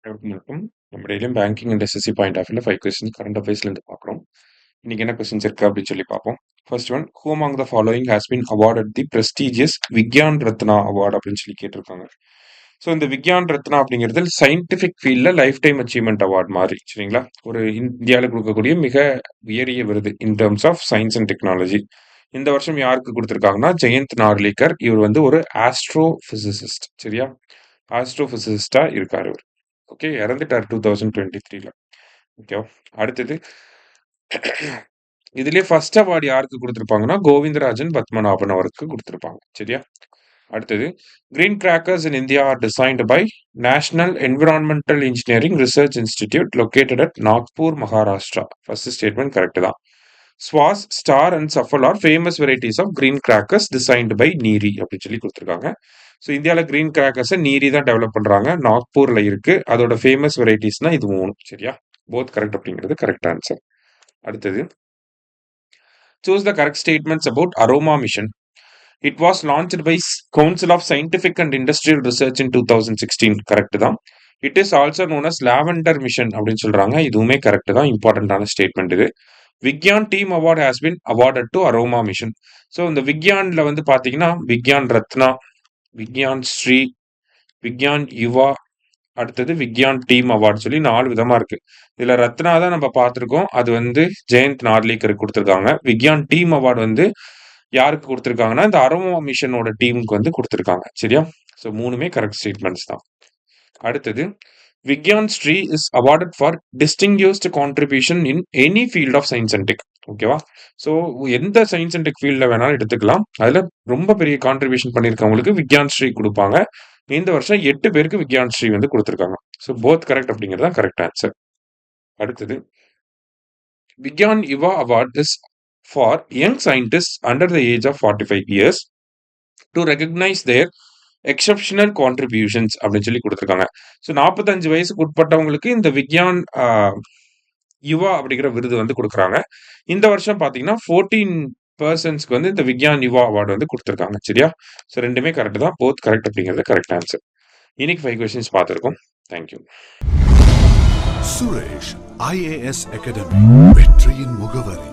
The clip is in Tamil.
வணக்கம். நம்ம டெய்லியும் banking and SSC point of வியூல 5 கொஸ்டின் கரண்ட் அஃபேர்ஸ்லேருந்து பார்க்குறோம். இன்னைக்கு என்ன கொஸ்டின்ஸ் இருக்கு அப்படின்னு சொல்லி பார்ப்போம். First one, who among the following has been awarded the prestigious Vigyan Ratna award அப்படின்னு சொல்லி கேட்டிருக்காங்க. ஸோ இந்த விக்யான் ரத்னா அப்படிங்கிறது சயின்டிஃபிக் ஃபீல்டில் லைஃப் டைம் அச்சீவ்மெண்ட் அவார்டு மாதிரி சரிங்களா, ஒரு இந்தியாவில் கொடுக்கக்கூடிய மிக உயரிய விருது in terms of science and technology. இந்த வருஷம் யாருக்கு கொடுத்துருக்காங்கன்னா ஜெயந்த் நார்லிகர். இவர் வந்து ஒரு ஆஸ்ட்ரோ பிசிசிஸ்ட். சரியா, ஆஸ்ட்ரோ பிசிசிஸ்டா இருக்காரு இவர். ஓகே, இறந்துட்டார் 2023ல. ஓகேவா. அடுத்தது, இதுலயே ஃபர்ஸ்ட் அவார்டு யாருக்கு கொடுத்துருப்பாங்கன்னா கோவிந்தராஜன் பத்மநாபன் அவருக்கு கொடுத்துருப்பாங்க. சரியா. அடுத்தது, green crackers in India are designed by National Environmental Engineering Research Institute located at Nagpur, Maharashtra. First statement correct தான். Swas, star and Safal are famous varieties of green crackers designed by NEERI அப்படின்னு சொல்லி கொடுத்துருக்காங்க. ஸோ இந்தியாவில் கிரீன் கிராக்கர்ஸை நீரி தான் டெவலப் பண்ணுறாங்க, நாக்பூரில் இருக்கு. அதோட ஃபேமஸ் வெரைட்டிஸ்னா இது 3. சரியா, போத் கரெக்ட் அப்படிங்கிறது கரெக்ட் ஆன்சர். அடுத்தது, choose the correct statements about aroma mission. It was launched by Council of Scientific and Industrial Research in 2016. Correct தான். It is also known as lavender mission அப்படின்னு சொல்றாங்க. இதுவுமே கரெக்ட் தான். இம்பார்ட்டன்டான ஸ்டேட்மெண்ட் இது. Vigyan team award has been awarded to aroma mission. So இந்த விக்யான்ல வந்து பார்த்தீங்கன்னா விக்யான் ரத்னா, விக்யான் ஸ்ரீ, விக்யான் யுவா, அடுத்தது விக்யான் டீம் அவார்டு சொல்லி 4 விதமா இருக்கு. இதுல ரத்னா தான் நம்ம பார்த்துருக்கோம், அது வந்து ஜெயந்த் நார்லிகருக்கு கொடுத்துருக்காங்க. விக்யான் டீம் அவார்டு வந்து யாருக்கு கொடுத்துருக்காங்கன்னா இந்த அரோமா மிஷனோட டீமுக்கு வந்து கொடுத்துருக்காங்க. சரியா, ஸோ 3மே கரெக்ட் ஸ்டேட்மெண்ட்ஸ் தான். அடுத்தது, Vigyan Shri is awarded for distinguished contribution in any field of science and tech. ஓகேவா. ஸோ எந்த சயின்ஸ் அண்ட் டெக் ஃபீல்டில் வேணாலும் எடுத்துக்கலாம். அதில் ரொம்ப பெரிய கான்ட்ரிபியூஷன் பண்ணியிருக்கவங்களுக்கு விக்யான் ஸ்ரீ கொடுப்பாங்க. இந்த வருஷம் 8 பேருக்கு விக்யான் ஸ்ரீ வந்து கொடுத்துருக்காங்க. ஸோ போத் கரெக்ட் அப்படிங்கிறது தான் கரெக்ட் ஆன்சர். அடுத்தது, Vigyan Yuva award is for young scientist under the age of 45 years to recognise their exceptional contributions அப்படின்னு சொல்லி கொடுத்துருக்காங்க. ஸோ 45 வயசுக்கு உட்பட்டவங்களுக்கு இந்த விக்யான் யுவா அப்படிங்கிற விருது வந்து கொடுக்குறாங்க. இந்த வருஷம் பார்த்தீங்கன்னா 14 பர்சன்ஸ்க்கு வந்து இந்த விக்யான் யுவா அவார்டு வந்து கொடுத்துருக்காங்க. சரியா, ஸோ 2மே கரெக்ட் தான். போத் கரெக்ட் அப்படிங்கிறது கரெக்ட் ஆன்சர். இன்னைக்கு 5 கொஸ்டின்ஸ் பார்த்துருக்கோம். தேங்க்யூ. சுரேஷ் IAS அகாடமி, வெற்றியின் முகவரி.